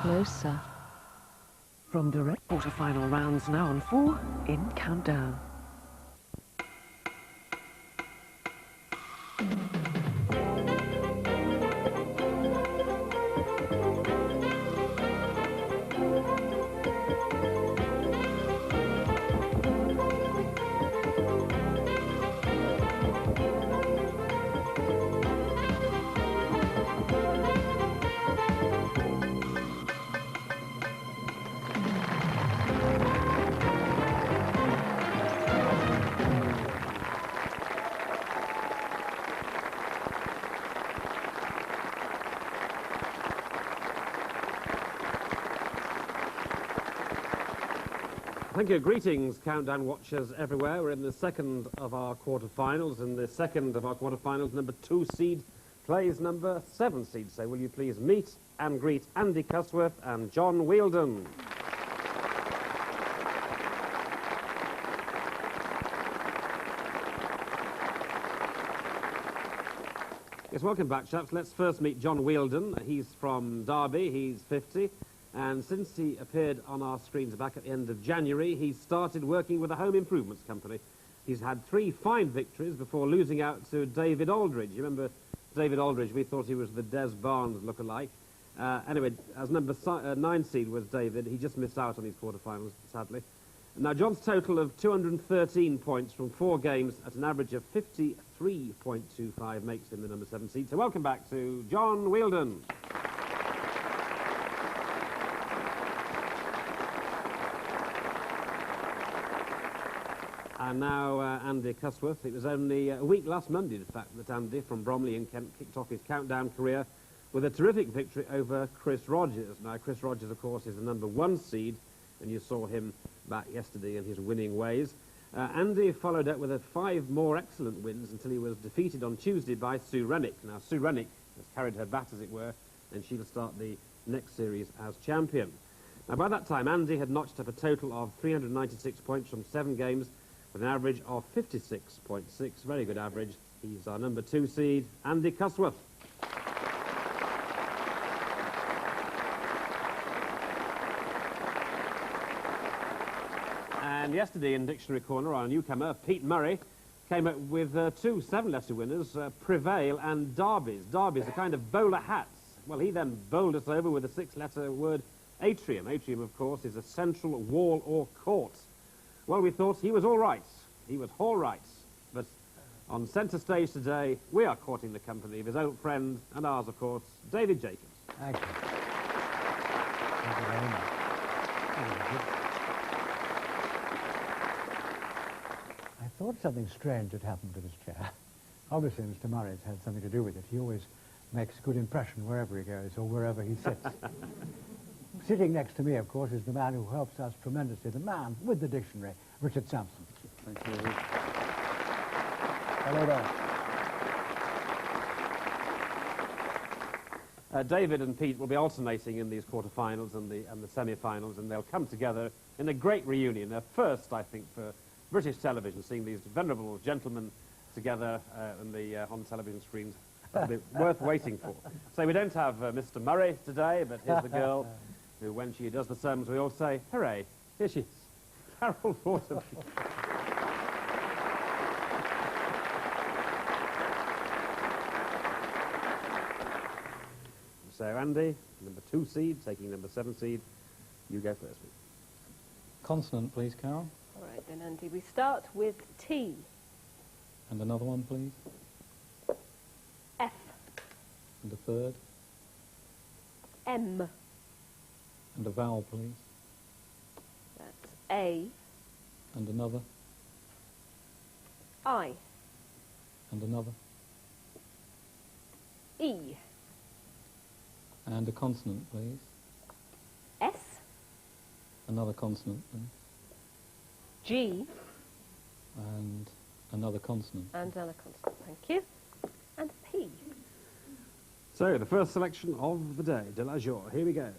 closer. From direct quarter-final rounds now on 4 in Countdown. Thank you. Greetings, Countdown watchers everywhere. We're in the second of our quarter-finals, and the second of our quarter-finals, number 2 seed, plays number 7 seed. So will you please meet and greet Andy Cusworth and John Wielden. Yes, welcome back, chaps. Let's first meet John Wielden. He's from Derby. He's 50. And since he appeared on our screens back at the end of January, he started working with a home improvements company. He's had 3 fine victories before losing out to David Aldridge. You remember David Aldridge? We thought he was the Des Barnes lookalike. Anyway, as number 9 seed was David, he just missed out on his quarterfinals, sadly. Now, John's total of 213 points from 4 games at an average of 53.25 makes him the number 7 seed. So welcome back to John Wielden. And now Andy Cusworth. It was only a week last Monday, in fact, that Andy from Bromley in Kent kicked off his Countdown career with a terrific victory over Chris Rogers. Now, Chris Rogers, of course, is the number 1 seed, and you saw him back yesterday in his winning ways. Andy followed up with 5 more excellent wins until he was defeated on Tuesday by Sue Rennick. Now, Sue Rennick has carried her bat, as it were, and she'll start the next series as champion. Now, by that time, Andy had notched up a total of 396 points from 7 games, with an average of 56.6, very good average. He's our number 2 seed, Andy Cusworth. And yesterday in Dictionary Corner, our newcomer, Pete Murray, came up with 2 7-letter winners, Prevail and Derbies. Derbies, a kind of bowler hats. Well, he then bowled us over with a 6-letter word, atrium. Atrium, of course, is a central wall or court. Well, we thought he was all right. He was all right. But on centre stage today, we are courting the company of his old friend, and ours, of course, David Jacobs. Thank you. Thank you very much. I thought something strange had happened to this chair. Obviously, Mr. Murray's had something to do with it. He always makes a good impression wherever he goes or wherever he sits. Sitting next to me, of course, is the man who helps us tremendously, the man with the dictionary, Richard Samson. Thank you. Hello there. David and Pete will be alternating in these quarter-finals and the semi-finals, and they'll come together in a great reunion. A first, I think, for British television, seeing these venerable gentlemen together on television screens. It'll be worth waiting for. So we don't have Mr. Murray today, but here's the girl who, when she does the sermons, we all say, hooray, here she is, Carol Vorderman. So, Andy, number 2 seed, taking number 7 seed. You go first, please. Consonant, please, Carol. All right, then, Andy. We start with T. And another one, please. F. And a third. M. And a vowel, please. That's A. And another. I. And another. E. And a consonant, please. S. Another consonant, please. G. And another consonant. And another consonant. Thank you. And P. So, the first selection of the day, de la jour. Here we go.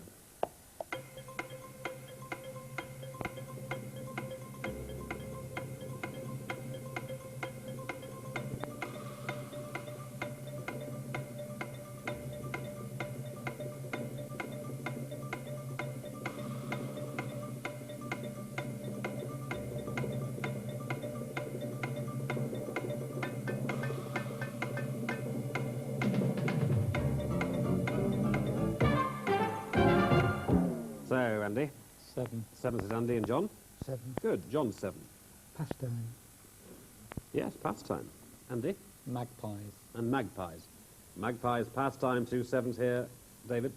Andy? 7. 7 says Andy and John. 7. Good. John 7. Pastime. Yes, pastime. Andy? Magpies. And magpies. Magpies, pastime, 2 7s here. David?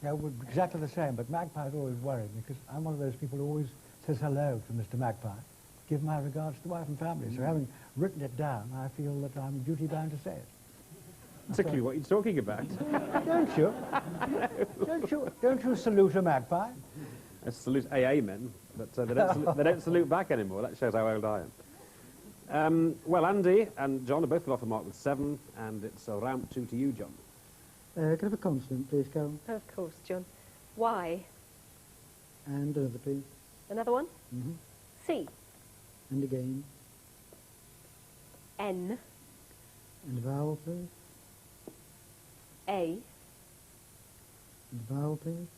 Yeah, well, exactly the same, but magpies always worry me because I'm one of those people who always says hello to Mr. Magpie. Give my regards to the wife and family. So having written it down, I feel that I'm duty-bound to say it. Particularly what you're talking about. Don't you? Don't you salute a magpie? I salute AA men, but they don't salute back anymore. That shows how old I am. Well, Andy and John are both off a mark with 7, and it's round 2 to you, John. Could I have a consonant, please, Carol? Of course, John. Y. And another, please. Another one. Mm-hmm. C. And again. N. And a vowel, please. A. And a vowel, please.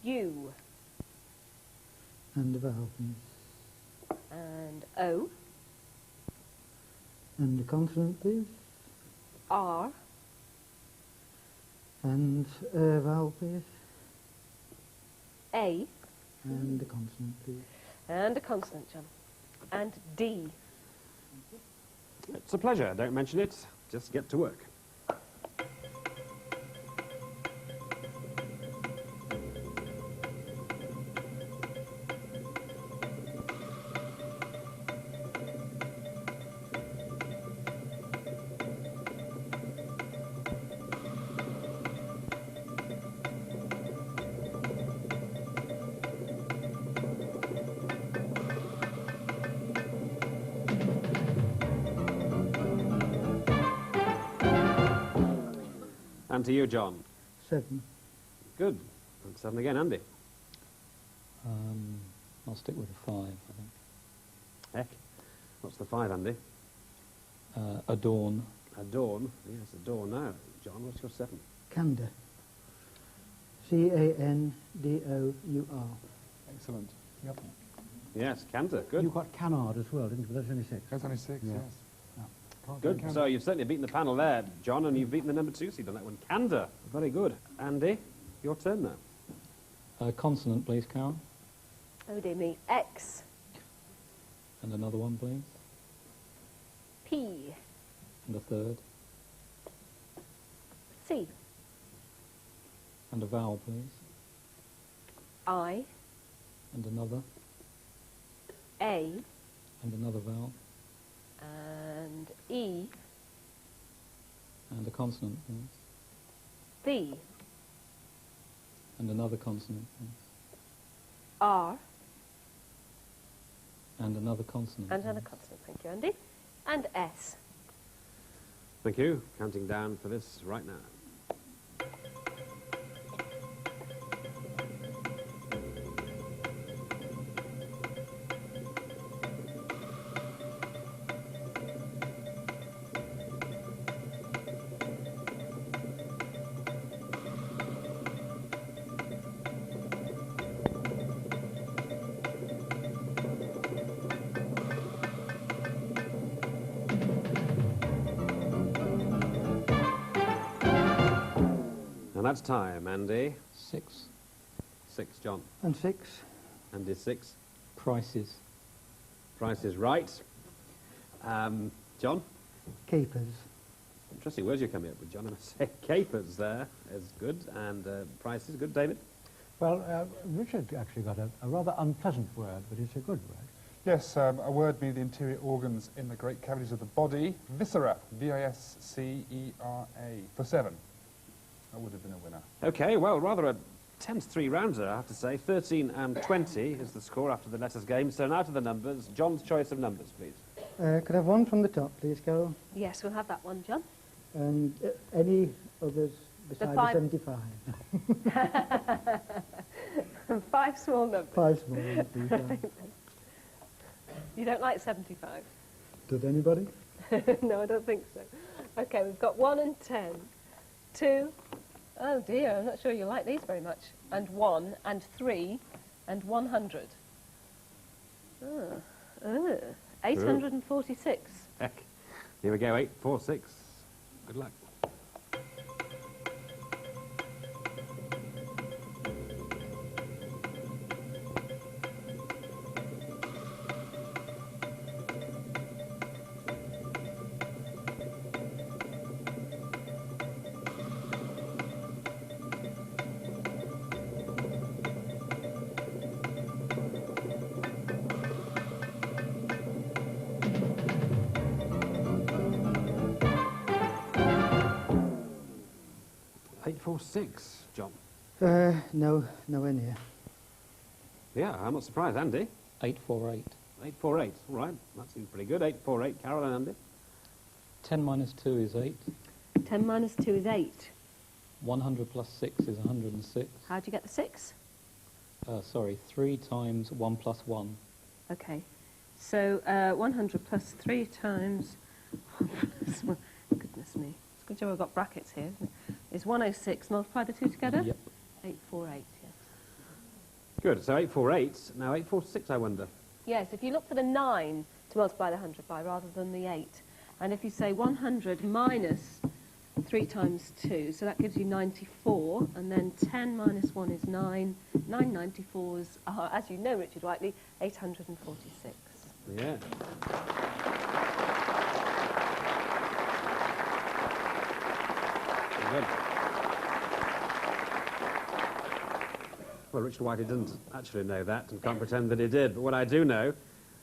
U. And a vowel, please. And O. And a consonant, please. R. And a vowel, please. A. And a consonant, please. And a consonant, John. And D. It's a pleasure. Don't mention it. Just get to work. And to you, John. 7. Good. And 7 again, Andy. I'll stick with a 5, I think. Heck. What's the 5, Andy? Adorn. Adorn. Yes, adorn now. John, what's your 7? Candor. C-A-N-D-O-U-R. Excellent. Yep. Yes, canter. Good. You got canard as well, didn't you? But that's only 6. That's only 6, Yeah. yes. Good. So you've certainly beaten the panel there, John, and you've beaten the number 2 seed on that one. Candor. Very good. Andy, your turn now. Consonant, please, Carol. Oh dear me. X. And another one, please. P. And a third. C. And a vowel, please. I. And another. A. And another vowel. And E. And a consonant, please. V. And another consonant, please. R. And another consonant. And another please. consonant. Thank you, Andy. And S. Thank you. Counting down for this right now. And that's time, Andy. 6. 6, John. And 6. Andy, 6. Prices. Price is right. John? Capers. Interesting words you're coming up with, John. I must say capers there is good, and price is good. David? Well, Richard actually got a rather unpleasant word, but it's a good word. Yes, a word meaning the interior organs in the great cavities of the body. Viscera. V-I-S-C-E-R-A. For 7. That would have been a winner. Okay, well, rather a tense 3 rounder, I have to say. 13 and 20 is the score after the letters game. So now to the numbers. John's choice of numbers, please. Could I have one from the top, please, Carol? Yes, we'll have that one, John. And any others besides the 75? 5 small numbers. 5 small ones, please. Carol. You don't like 75? Does anybody? No, I don't think so. Okay, we've got 1 and 10. 2. Oh dear, I'm not sure you like these very much. And 1 and 3 and 100. 846. Heck. Here we go, 8, 4, 6. Good luck. 846, John. No, nowhere near. Yeah, I'm not surprised. Andy? 848. 848, all right. That seems pretty good. 848, Carol and Andy. 10 minus 2 is 8. 10 minus 2 is 8. 100 plus 6 is 106. How'd you get the 6? Sorry, 3 times 1 plus 1. Okay. So 100 plus 3 times... Goodness me. It's a good job I've got brackets here, isn't it? Is 106. Multiply the two together? Yep. 848, yes. Good, so 848. Now 846, I wonder. Yes, if you look for the 9 to multiply the 100 by rather than the 8, and if you say 100 minus 3 times 2, so that gives you 94, and then 10 minus 1 is 9. 9 94s are, as you know, Richard Whiteley, 846. Yeah. Good. Well, Richard Whiteley didn't actually know that and can't pretend that he did, but what I do know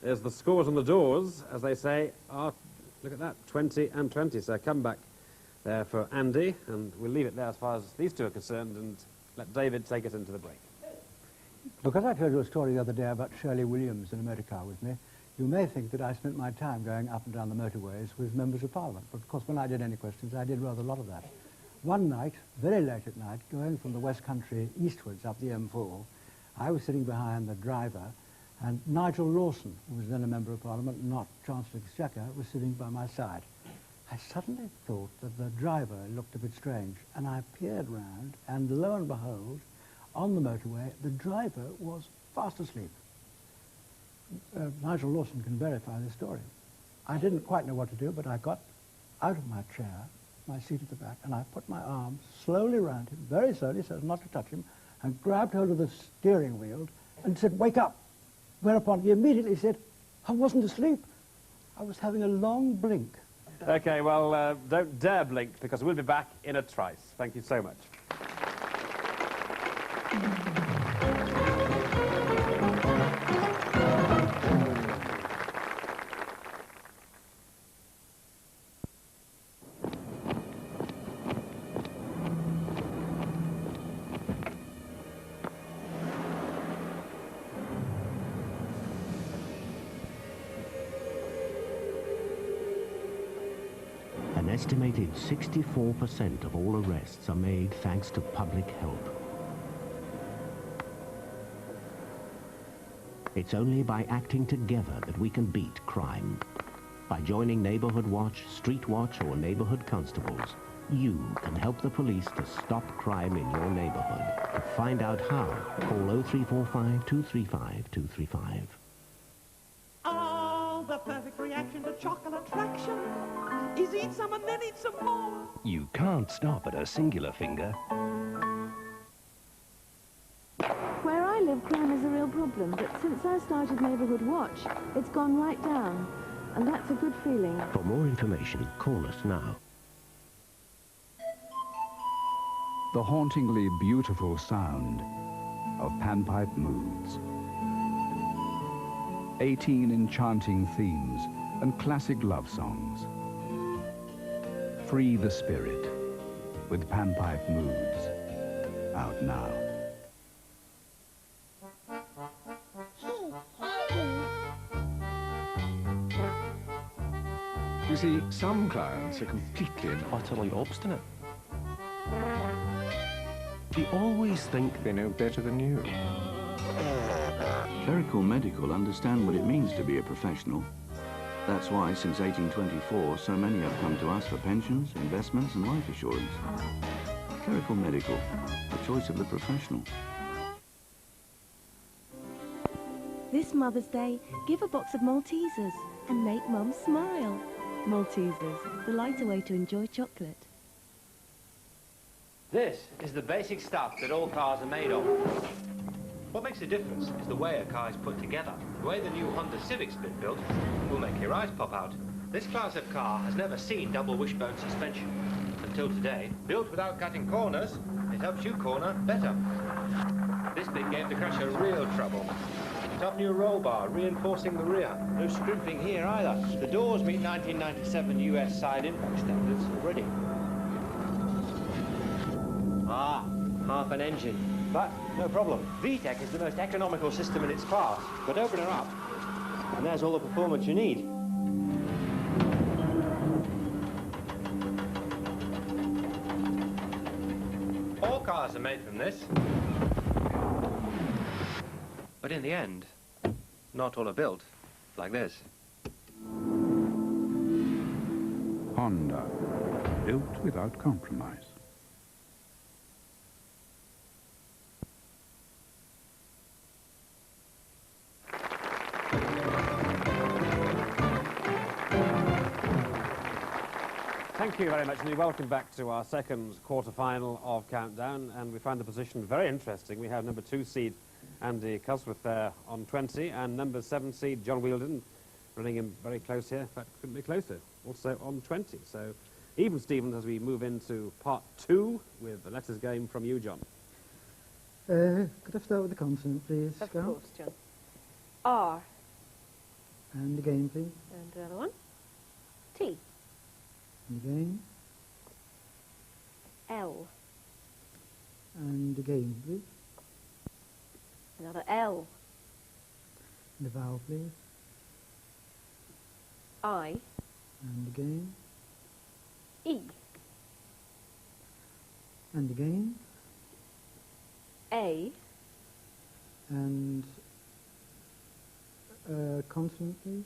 is the scores on the doors, as they say, are, look at that, 20 and 20, so come back there for Andy, and we'll leave it there as far as these two are concerned and let David take us into the break. Look, as I told you a story the other day about Shirley Williams in a motor car with me, you may think that I spent my time going up and down the motorways with members of Parliament, but of course when I did any questions I did rather a lot of that. One night, very late at night, going from the West Country eastwards up the M4, I was sitting behind the driver, and Nigel Lawson, who was then a member of Parliament, not Chancellor of the Exchequer, was sitting by my side. I suddenly thought that the driver looked a bit strange, and I peered round, and lo and behold, on the motorway, the driver was fast asleep. Nigel Lawson can verify this story. I didn't quite know what to do, but I got out of my chair, my seat at the back, and I put my arms slowly round him, very slowly, so as not to touch him, and grabbed hold of the steering wheel and said, "Wake up!" Whereupon he immediately said, "I wasn't asleep. I was having a long blink." Okay, well, don't dare blink, because we'll be back in a trice. Thank you so much. An estimated 64% of all arrests are made thanks to public help. It's only by acting together that we can beat crime. By joining Neighbourhood Watch, Street Watch or Neighbourhood Constables, you can help the police to stop crime in your neighbourhood. To find out how, call 0345 235 235. Oh, the perfect reaction to chocolate traction is eat some and then eat some more. You can't stop at a singular finger. Where I live, crime is a real problem, but since I started Neighbourhood Watch, it's gone right down. And that's a good feeling. For more information, call us now. The hauntingly beautiful sound of panpipe moods. 18 enchanting themes and classic love songs. Free the spirit with panpipe moods. Out now. You see, some clients are completely and utterly obstinate. They always think they know better than you. Clerical Medical understand what it means to be a professional. That's why, since 1824, so many have come to us for pensions, investments and life assurance. Clerical Medical, the choice of the professional. This Mother's Day, give a box of Maltesers and make Mum smile. Maltesers, the lighter way to enjoy chocolate. This is the basic stuff that all cars are made of. What makes a difference is the way a car is put together. The way the new Honda Civic's been built will make your eyes pop out. This class of car has never seen double wishbone suspension. Until today, built without cutting corners, it helps you corner better. This bit gave the crusher real trouble. Tough new roll bar, reinforcing the rear. No scrimping here either. The doors meet 1997 US side impact standards already. Ah, half an engine. But no problem. VTEC is the most economical system in its class. But open her up, and there's all the performance you need. All cars are made from this. But in the end, not all are built like this. Honda, built without compromise. Thank you very much, and welcome back to our second quarter-final of Countdown, and we find the position very interesting. We have number 2 seed Andy Cusworth there on 20, and number 7 seed John Wielden running him very close here. In fact, couldn't be closer, also on 20. So even Stephen as we move into part 2 with the letters game from you, John. Could I start with the consonant, please, Of Scout? course, John. R. And again, please. And the other one. T. And again. L. And again, please. Another L. And a vowel, please. I. And again. E. And again. A. And consonant, please.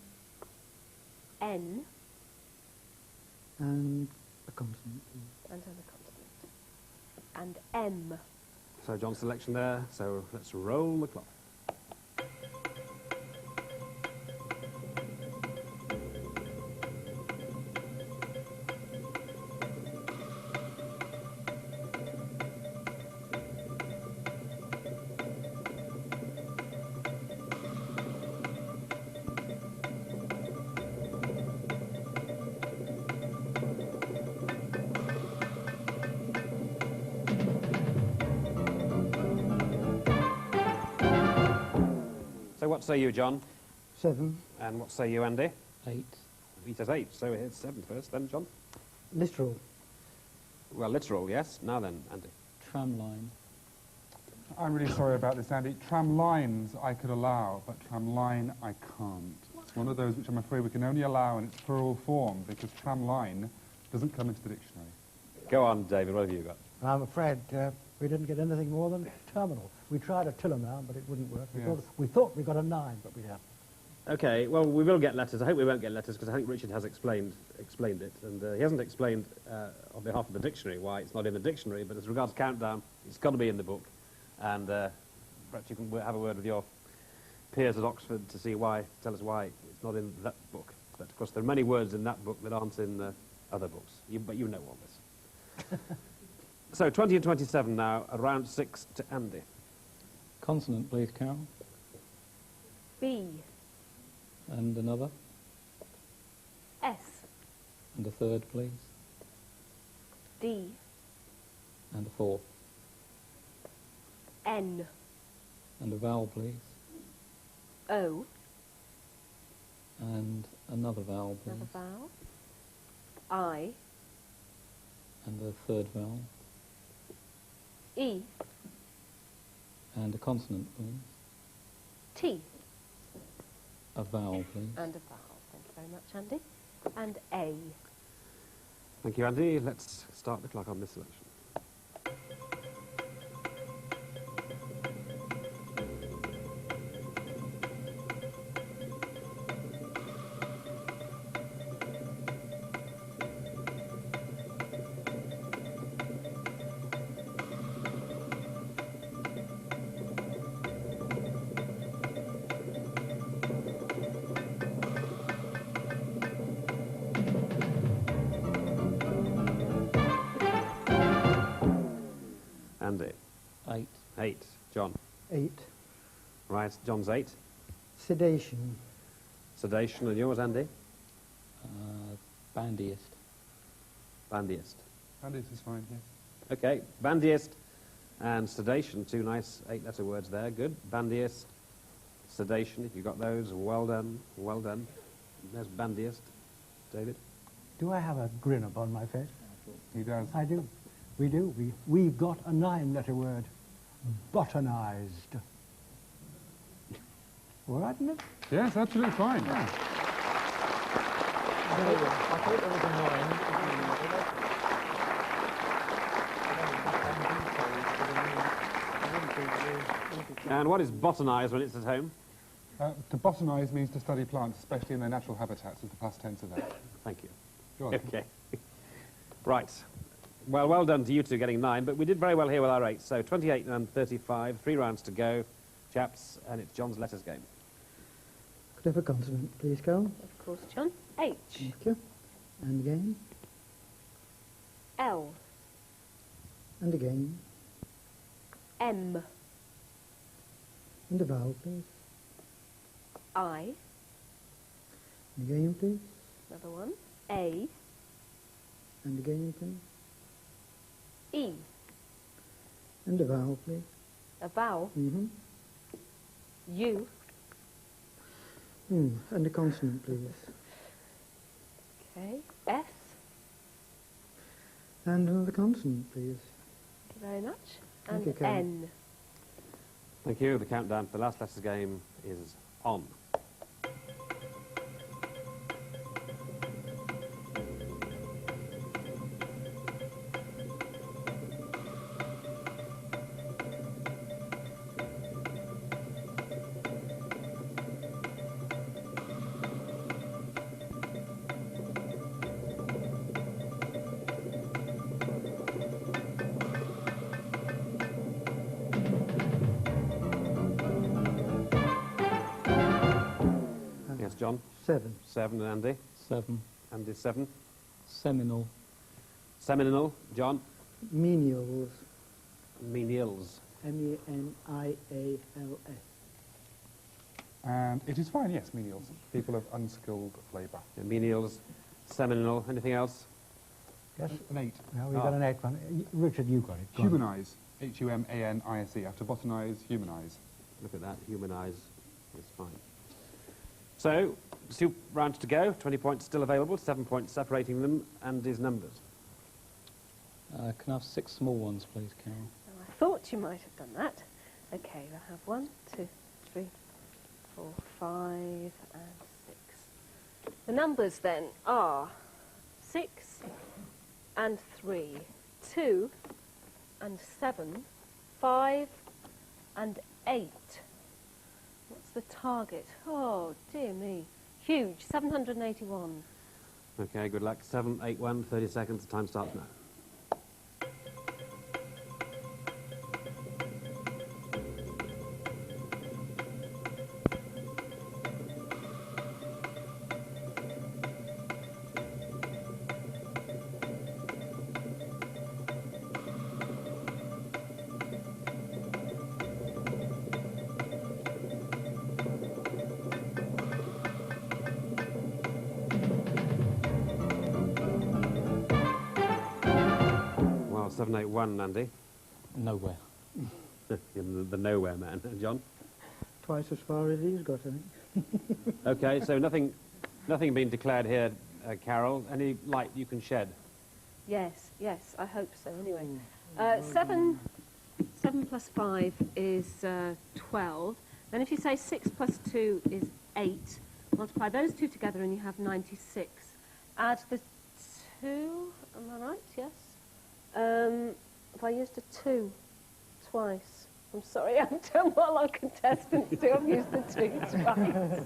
N. And a consonant, please. And another consonant. And M. So John's selection there, so let's roll the clock. So what say you, John? 7. And what say you, Andy? 8. He says 8, so here's 7 first, then John. Literal. Well, literal, yes. Now then, Andy. Tram line. I'm really sorry about this, Andy. Tram lines I could allow, but tram line I can't. It's one of those which I'm afraid we can only allow in its plural form, because tram line doesn't come into the dictionary. Go on, David, what have you got? I'm afraid we didn't get anything more than terminal. We tried a tillerman, but it wouldn't work. We thought we got a 9, but we haven't. Okay, well, we will get letters. I hope we won't get letters, because I think Richard has explained it. And he hasn't explained on behalf of the dictionary why it's not in the dictionary, but as regards Countdown, it's got to be in the book. And perhaps you can have a word with your peers at Oxford to see why, tell us why it's not in that book. But, of course, there are many words in that book that aren't in other books. But you know all this. So, 20 and 27 now, round 6 to Andy. Consonant, please, Carol. B. And another. S. And a third, please. D. And a fourth. N. And a vowel, please. O. And another vowel, please. Another vowel. I. And a third vowel. E. And a consonant, please. T. A vowel, please. And a vowel. Thank you very much, Andy. And A. Thank you, Andy. Let's start the clock on this selection. Andy. 8. 8. John. 8. Right, John's 8. Sedation. Sedation, and yours, Andy? Bandiest. Bandiest. Bandiest is fine, yes. Okay, bandiest and sedation, 2 nice 8-letter words there. Good. Bandiest, sedation, if you got those, well done, well done. There's bandiest. David? Do I have a grin upon my face? He does. I do. We do. We've got a 9-letter word. Botanized. All right, isn't it? Yes, absolutely fine. Yeah. I thought there was a 9. And what is botanise when it's at home? To botanise means to study plants, especially in their natural habitats, is the past tense of that. Thank you. Go on. Okay. Right. Well, well done to you two getting 9, but we did very well here with our 8. So 28 and 35, 3 rounds to go, chaps, and it's John's letters game. Could I have a consonant, please, Carol? Of course, John. H. Thank you. And again. L. And again. M. And a vowel, please. I. And again, please. Another one. A. And again, please. E. And a vowel, please. A vowel. Mm-hmm. U. And a consonant, please. Okay. S. And another consonant, please. Thank you very much. Thank And you, Carol. N. Thank you. The countdown for the last letters game is on. Yes, John? 7. 7, and Andy? 7. Andy, 7. Seminal. Seminal, John? Menials. Menials. M-E-N-I-A-L-S. And it is fine, yes, menials. People of unskilled labour. Yeah, menials, seminal, anything else? Yes. An 8. No, we've got an 8 one. Richard, you got it. Go on. Humanise. H-U-M-A-N-I-S-E. After botanise, humanise. Look at that, humanise. That's fine. So, 2 rounds to go, 20 points still available, 7 points separating them, and his numbers. Can I have 6 small ones, please, Carol? Oh, I thought you might have done that. Okay, I have 1, 2, 3, 4, 5, and 6. The numbers then are 6 and 3, 2 and 7, 5 and 8. What's the target? Oh, dear me. Huge, 781. Okay, good luck. 7, 8, 1, 30 seconds. The time starts now. Well, 7, 8, 1, Andy. Nowhere. You're the nowhere man. John? Twice as far as he's got, I think. Okay, so nothing being declared here, Carol. Any light you can shed? Yes, yes, I hope so, anyway. 7 plus 5 is 12. Then if you say 6 plus 2 is 8, multiply those two together and you have 96. Add the 2, am I right? Yes? If I used a 2 twice, I'm sorry, I've done what our contestants do, I've used the 2 twice.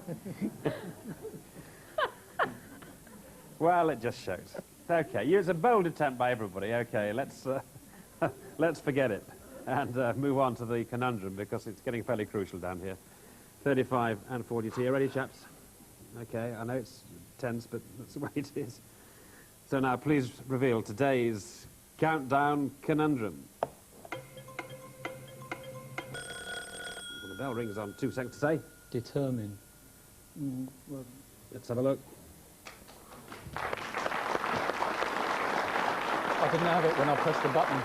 Well, it just shows. Okay, it's a bold attempt by everybody. Okay, let's forget it and move on to the conundrum because it's getting fairly crucial down here. 35 and 42. You ready, chaps? Okay, I know it's tense, but that's the way it is. So now, please reveal today's countdown conundrum. Well, the bell rings on 2 seconds to say. Determine. Well, Let's have a look. I didn't have it when I pressed the button.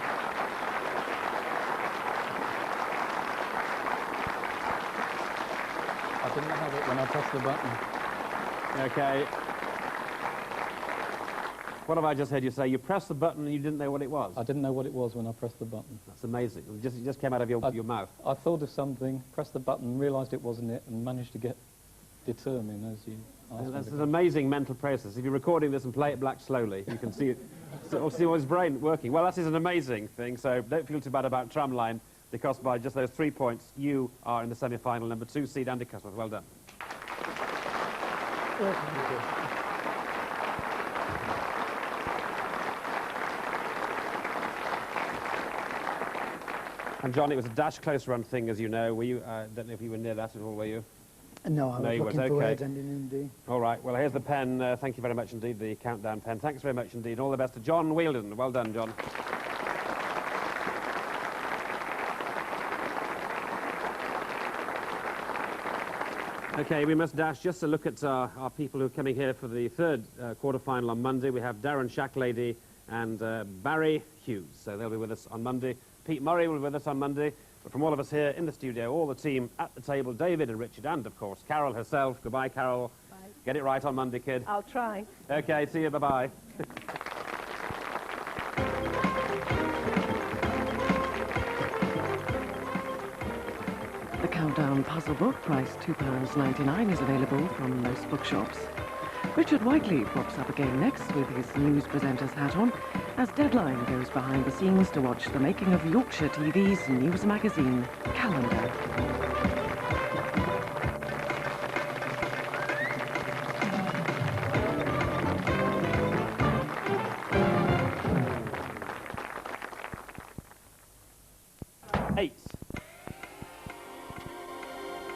I didn't have it when I pressed the button. Okay. What have I just heard you say? You pressed the button and you didn't know what it was? I didn't know what it was when I pressed the button. That's amazing. It just came out of your mouth. I thought of something, pressed the button, realised it wasn't it, and managed to get determined as you asked me. That's an amazing mental process. If you're recording this and play it back slowly, you can see it, see his brain working. Well, that is an amazing thing, so don't feel too bad about Tramline, because by just those 3 points, you are in the semi-final. Number 2 seed, Andy Cusworth. Well done. And John, it was a dash close run thing, as you know. Were you? Don't know if you were near that at all, were you? No, I was looking for words ending in D. All right, well, here's the pen. Thank you very much indeed, the countdown pen. Thanks very much indeed. All the best to John Wheeldon. Well done, John. OK, we must dash just to look at our people who are coming here for the third quarter-final on Monday. We have Darren Shacklady and Barry Hughes. So they'll be with us on Monday. Pete Murray will be with us on Monday. But from all of us here in the studio, all the team at the table, David and Richard, and, of course, Carol herself. Goodbye, Carol. Bye. Get it right on Monday, kid. I'll try. OK, see you. Bye-bye. The Countdown Puzzle Book, priced £2.99, is available from most bookshops. Richard Whiteley pops up again next with his news presenter's hat on as Deadline goes behind the scenes to watch the making of Yorkshire TV's news magazine, Calendar.